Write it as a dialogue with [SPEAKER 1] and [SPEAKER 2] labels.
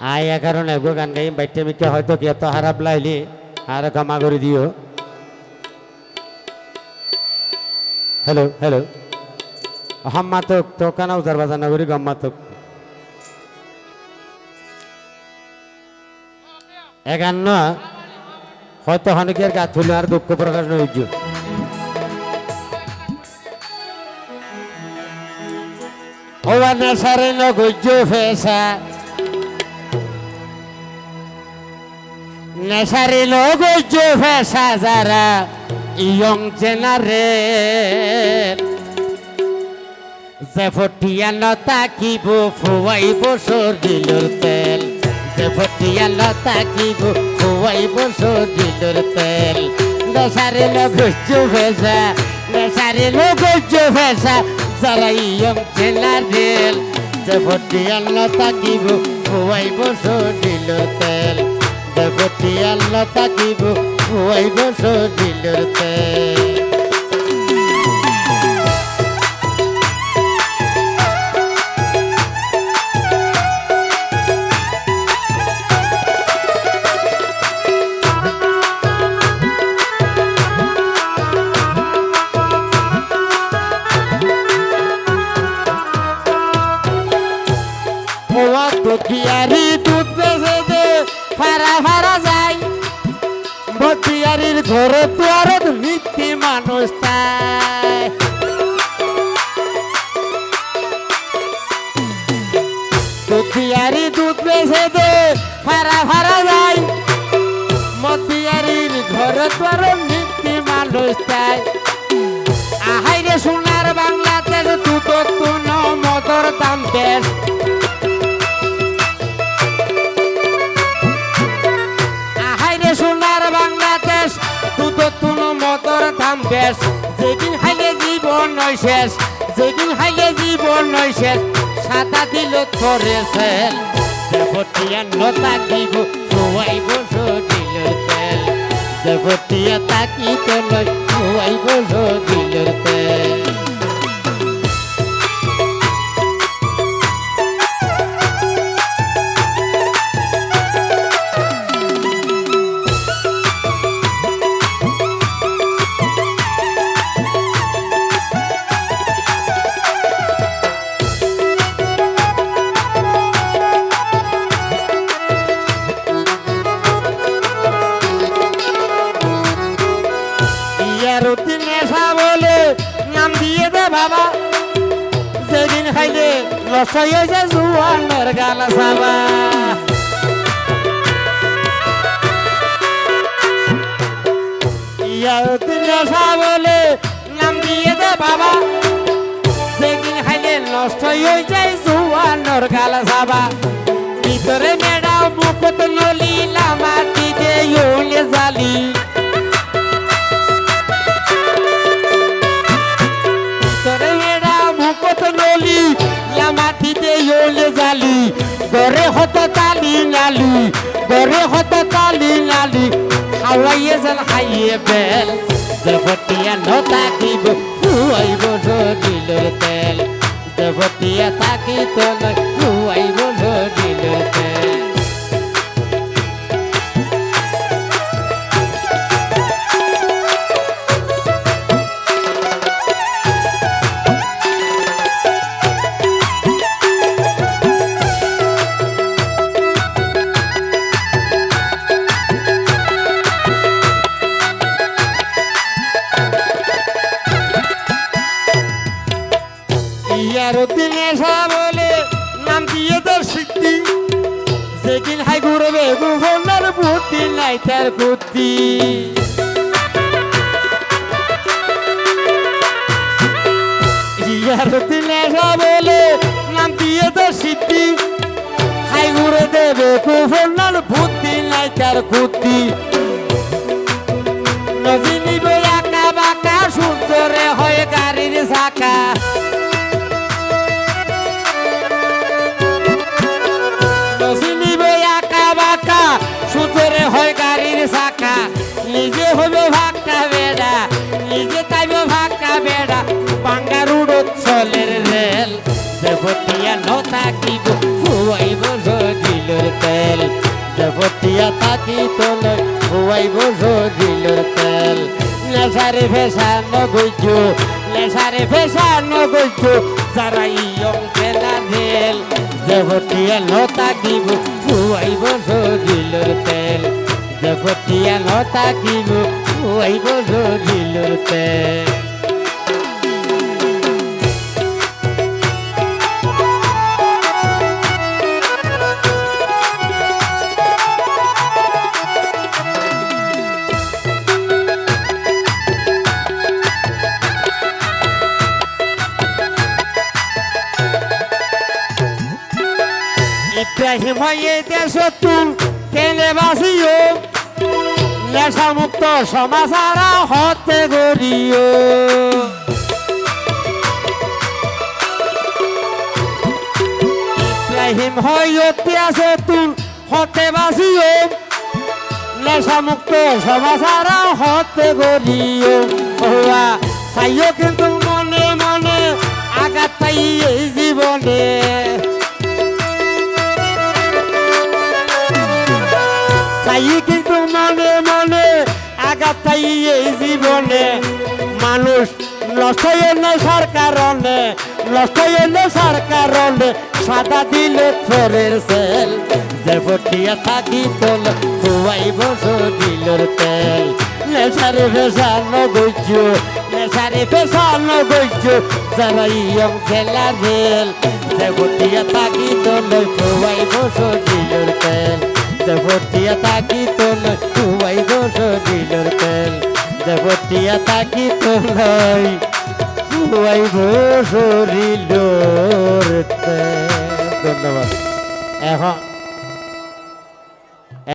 [SPEAKER 1] আয় কারণে গো গান গাই বাইটে মিকে হয়তো কি এত খারাপ লাইলি আর ক্ষমা করে দিও। হ্যালো হ্যালো হাম্মাতক তো কানা উজার বাজার না করি গম্মাতক একান্ন হয়তো অনেকের গাছ ফুলে আর দুঃখ প্রকাশ নইজ ও নেশারে নগৈজ ফেসা নেশারে নগৈজ ফেসা যারা ইয়ং জেনারেল যে ফটিয়া লতা কিব ফুয়াইব সরিলর তেল যে ফটিয়া লতা কিব ফুয়াইব সরিলর তেল নেশারে নগৈজ ফেসা নেশারে নগৈজ ফেসা যারা ইয়ং জেনারেল যে ফটিয়া লতা কিব ফুয়াইব সরিলর তেল যে ফটিয়া লতা কিব ফুয়াইব সরিলর তেল বটিয়ারি দুধ বেঁচে দে ফারা ফারা যায় বটিয়ারির ঘরে তো আর মিথ্যে মানুষ তাই বটিয়ারি দুধ বেঁচে দে ফারা ফারা যায় মতিয়ারির ঘরে তো আর মিথ্যে মানুষ তাই আহাইরে সোনার বাংলাদেশ দুধ তুন মদর দাম বেশ সোনার বাংলাদেশ দুধ তুন মদর দাম বেশ যেদিন হাইলে জীবন নয় শেষ যেদিন হাইলে জীবন নয় শেষ সাদা দিল ধরেছে দেবটিয়া নতা দিব খুয়াইব সদিলের তেল দেবটিয়া তাকিত নয় খুয়াইব সদিলের তেল নেশা বলে নাম দিয়ে দে বাবা যেদিন খাইলে লস হয়েছে জুয়ানের গালা সাবা নেশা বলে নাম দিয়ে দে বাবা যেদিন খাইলে নষ্ট হয়ে যায় জুয়ানের গালা সাবা ভিতরে মেডাও মুখত নলি লামা দিতে ইউলে জালি নলি লামাটিতে ইউলে জালি গরে হত তালি নালি গরে হত তালি নালি হাওয়াইয়ে জাল খাইয়ে বেল দেবটিয়া নতা দিব ফুয়াইব সদিলের তেল দেবটিয়া তাকি তো ফুয়াইব সদিলের তেল নেশা বলে নাম দিয়ে তোর সিদ্ধি যেদিন হাই ঘুরবে গুফনার বুদ্ধি নাই তার বুদ্ধি নেশা বলে নাম দিয়ে তোর সিদ্ধি হাই ঘুরে দেবে গুফনার বুদ্ধি নাই তার বুদ্ধি নদী নিবে আঁকা বাঁকা সুন্দরে হয় গাড়ির চাকা সুতরে হয় গাড়ির চাকা নিজে হবে ভাগটা বেড়া নিজে তাইবে ভাগটা বেড়া বাঙ্গারুড চলের রেল দেবটিয়া নতা কিব ফুয়াইব সদিলের তেল যে ফটিয়া থাকি তোলে খুয়াইব শরীরের তেল নেশারে ফেসানো গইছো নেশারে ফেসানো গইছো যারা ইয়ং খেলা ঢেল যে ফটিয়া নতাকিব খুয়াইব শরীরের তেল যে ফটিয়া নতাকিব খুয়াইব শরীরের তেল ইব্রাহিম হয়ে দেশ তুল কেনে বাসিও নেশা মুক্ত সমাজ আরা হতে গড়িও ইব্রাহিম হয়ে দেশ তুল হতে বাসিও নেশা মুক্ত সমাজ আরা হতে গড়িও ওয়া তাইও কিন্তু মনে মনে আঘাত পাই এই জীবনে তাই কিন্তু মনে মনে আঘাত পাই এই জীবনে মানুষ নষ্ট হয়ে নেশার কারণে নষ্ট হয়ে নেশার কারণে সাদা দিলে ফেরের সেল যে ফটিয়া থাকি তোল খুয়াইব শরীরের তেল নেশারে ফেসানো গইছো নেশারে ফেসানো গইছো যারা ইয়ং খেলা রেল যে ফটিয়া থাকি তোল খুয়াইব শরীরের তেল যে ফটিয়া থাকি তোল খুয়াইব শরীরের তেল যে ফটিয়া থাকি তোল খুয়াইব শরীরের তেল ধন্যবাদ এখন